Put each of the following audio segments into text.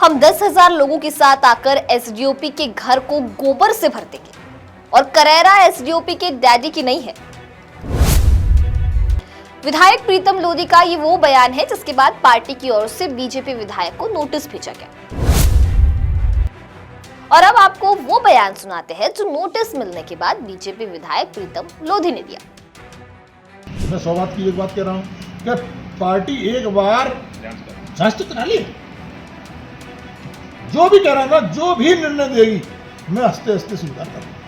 हम 10,000 लोगों के साथ आकर एसडीओपी के घर को गोबर से भर देंगे और करेरा एसडीओपी के डैडी की नहीं है। विधायक प्रीतम लोधी का ये वो बयान है जिसके बाद पार्टी की ओर से बीजेपी विधायक को नोटिस भेजा गया। और अब आपको वो बयान सुनाते हैं जो नोटिस मिलने के बाद बीजेपी विधायक प्रीतम लोधी ने दिया। मैं 100 बात की एक बात कह रहा हूँ कि पार्टी एक बार जांच तो करा ली। जो भी कह रहा ना, जो भी निर्णय देगी मैं हंसते हंसते स्वीकार करूंगा।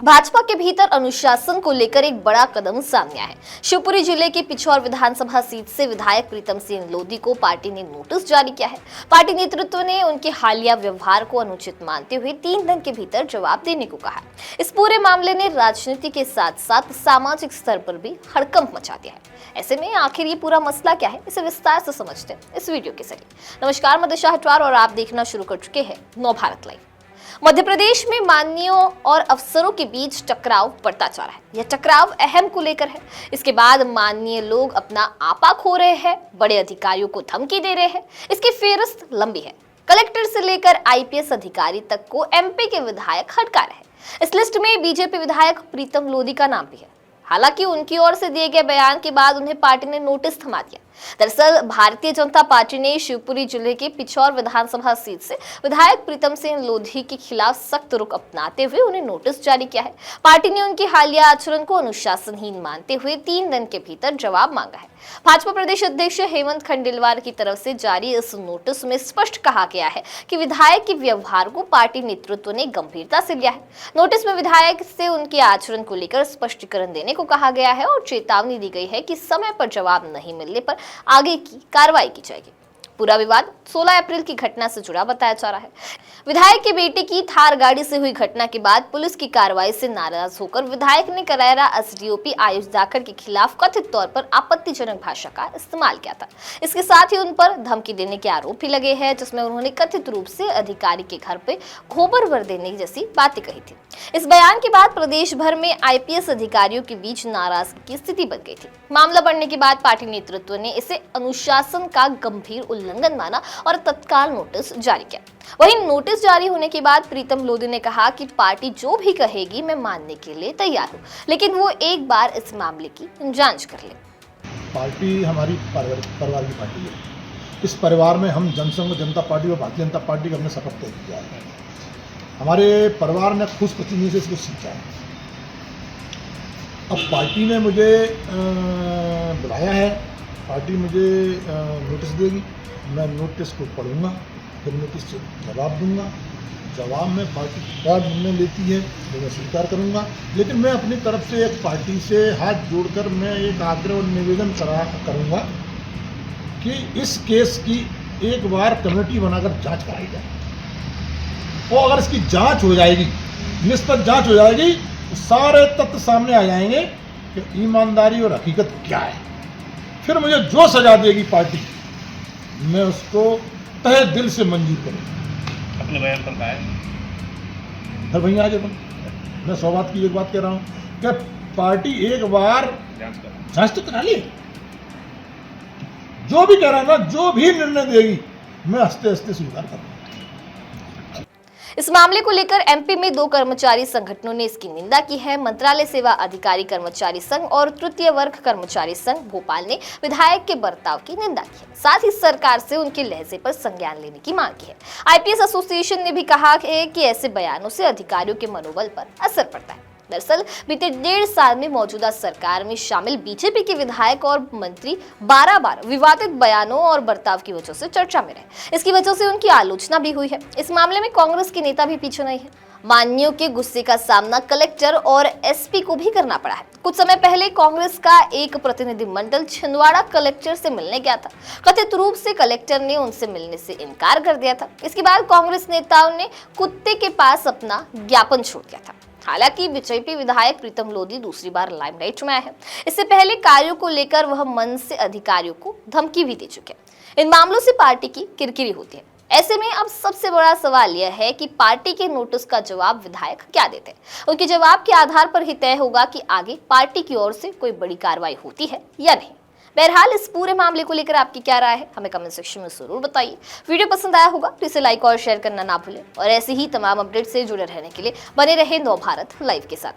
भाजपा के भीतर अनुशासन को लेकर एक बड़ा कदम सामने आया है। शिवपुरी जिले के पिछौर विधानसभा सीट से विधायक प्रीतम सिंह लोधी को पार्टी ने नोटिस जारी किया है। पार्टी नेतृत्व ने उनके हालिया व्यवहार को अनुचित मानते हुए 3 दिन के भीतर जवाब देने को कहा। इस पूरे मामले ने राजनीति के साथ साथ सामाजिक स्तर पर भी हड़कंप मचा दिया है। ऐसे में आखिर ये पूरा मसला क्या है, इसे विस्तार से समझते हैं इस वीडियो के जरिए। नमस्कार, मैं दिशा हटवार और आप देखना शुरू कर चुके हैं नव भारत लाइव। मध्य प्रदेश में माननीयों और अफसरों के बीच टकराव बढ़ता जा रहा है। यह टकराव अहम को लेकर है। इसके बाद माननीय लोग अपना आपा खो रहे हैं, बड़े अधिकारियों को धमकी दे रहे हैं। इसकी फेहरिस्त लंबी है। कलेक्टर से लेकर आईपीएस अधिकारी तक को एमपी के विधायक हटका रहे हैं। इस लिस्ट में बीजेपी विधायक प्रीतम लोधी का नाम भी है। हालांकि उनकी ओर से दिए गए बयान के बाद उन्हें पार्टी ने नोटिस थमा दिया। दरअसल भारतीय जनता पार्टी ने शिवपुरी जिले के पिछौर विधानसभा सीट से विधायक प्रीतम सिंह लोधी के खिलाफ सख्त रुख अपनाते हुए उन्हें नोटिस जारी किया है। पार्टी ने उनके हालिया आचरण को अनुशासनहीन मानते हुए 3 दिन के भीतर जवाब मांगा है। भाजपा प्रदेश अध्यक्ष हेमंत खंडेलवाल की तरफ से जारी इस नोटिस में स्पष्ट कहा गया है कि विधायक के व्यवहार को पार्टी नेतृत्व ने गंभीरता से लिया है। नोटिस में विधायक से उनके आचरण को लेकर स्पष्टीकरण देने को कहा गया है और चेतावनी दी गई है कि समय पर जवाब नहीं मिलने पर आगे की कार्रवाई की जाएगी। पूरा विवाद 16 अप्रैल की घटना से जुड़ा बताया जा रहा है। विधायक के बेटे की थार गाड़ी से हुई घटना के बाद पुलिस की कार्रवाई से नाराज होकर विधायक ने करेरा एसडीओपी आयुष दाखड़ के खिलाफ कथित तौर पर आपत्तिजनक भाषा का इस्तेमाल किया था। इसके साथ ही उन पर धमकी देने के आरोप भी लगे हैं, जिसमें उन्होंने कथित रूप से अधिकारी के घर पे गोबर भर देने जैसी बातें कही थी। इस बयान के बाद प्रदेश भर में आईपीएस अधिकारियों के बीच नाराजगी की स्थिति बन गई थी। मामला बढ़ने के बाद पार्टी नेतृत्व ने इसे अनुशासन का गंभीर उल्लंघन माना और तत्काल नोटिस जारी किया। वहीं नोटिस जारी होने के बाद प्रीतम लोधी ने कहा कि पार्टी जो भी कहेगी मैं मानने के लिए तैयार हूं, लेकिन वो एक बार इस मामले की जांच कर ले। पार्टी हमारी परिवार की पार्टी है। इस परिवार में हम जनसंघ जनता पार्टी और भारतीय जनता पार्टी का हमने शपथ तय किया है। हमारे परिवार ने खुश प्रतिनिधि से इसको सीखा है। अब पार्टी ने मुझे बुलाया है, पार्टी मुझे नोटिस देगी, मैं नोटिस को पढ़ूंगा, फिर नोटिस से जवाब दूंगा। जवाब में पार्टी क्या निर्णय लेती है वो मैं स्वीकार करूंगा। लेकिन मैं अपनी तरफ से एक पार्टी से हाथ जोड़कर मैं एक आग्रह और निवेदन करूंगा कि इस केस की एक बार कमेटी बनाकर जांच कराई जाए। और अगर इसकी जांच हो जाएगी, निष्पक्ष जांच हो जाएगी, तो सारे तथ्य सामने आ जाएंगे कि ईमानदारी और हकीकत क्या है। फिर मुझे जो सजा देगी पार्टी, मैं उसको तहे दिल से मंजूर करूंगा। अपने बयान पर कहा है सर भैया आज मैं 100 बात की एक बात कह रहा हूँ कि पार्टी एक बार जांच तो करा ली। जो भी कह रहा ना, जो भी निर्णय देगी मैं हंसते हंसते स्वीकार करूंगा। इस मामले को लेकर एमपी में 2 कर्मचारी संगठनों ने इसकी निंदा की है। मंत्रालय सेवा अधिकारी कर्मचारी संघ और तृतीय वर्ग कर्मचारी संघ भोपाल ने विधायक के बर्ताव की निंदा की है। साथ ही सरकार से उनके लहजे पर संज्ञान लेने की मांग की है। आईपीएस एसोसिएशन ने भी कहा है कि ऐसे बयानों से अधिकारियों के मनोबल पर असर पड़ता है। दरअसल बीते 1.5 साल में मौजूदा सरकार में शामिल बीजेपी के विधायक और मंत्री 12 बार विवादित बयानों और बर्ताव की वजह से चर्चा में रहे। इसकी वजह से उनकी आलोचना भी हुई है। इस मामले में कांग्रेस के नेता भी पीछे नहीं है। माननीयों के गुस्से का सामना कलेक्टर और एसपी को भी करना पड़ा है। कुछ समय पहले कांग्रेस का एक प्रतिनिधिमंडल छिंदवाड़ा कलेक्टर से मिलने गया था। कथित रूप से कलेक्टर ने उनसे मिलने से इनकार कर दिया था। इसके बाद कांग्रेस नेताओं ने कुत्ते के पास अपना ज्ञापन छोड़ दिया था। हालांकि बीजेपी विधायक प्रीतम लोधी दूसरी बार लाइमलाइट में आए हैं। इससे पहले कार्यों को लेकर वह मन से अधिकारियों को धमकी भी दे चुके हैं। इन मामलों से पार्टी की किरकिरी होती है। ऐसे में अब सबसे बड़ा सवाल यह है कि पार्टी के नोटिस का जवाब विधायक क्या देते हैं। उनके जवाब के आधार पर ही तय होगा कि आगे पार्टी की ओर से कोई बड़ी कार्रवाई होती है या नहीं। बहरहाल इस पूरे मामले को लेकर आपकी क्या राय है, हमें कमेंट सेक्शन में जरूर बताइए। वीडियो पसंद आया होगा तो इसे लाइक और शेयर करना ना भूलें और ऐसे ही तमाम अपडेट से जुड़े रहने के लिए बने रहे नव भारत लाइव के साथ।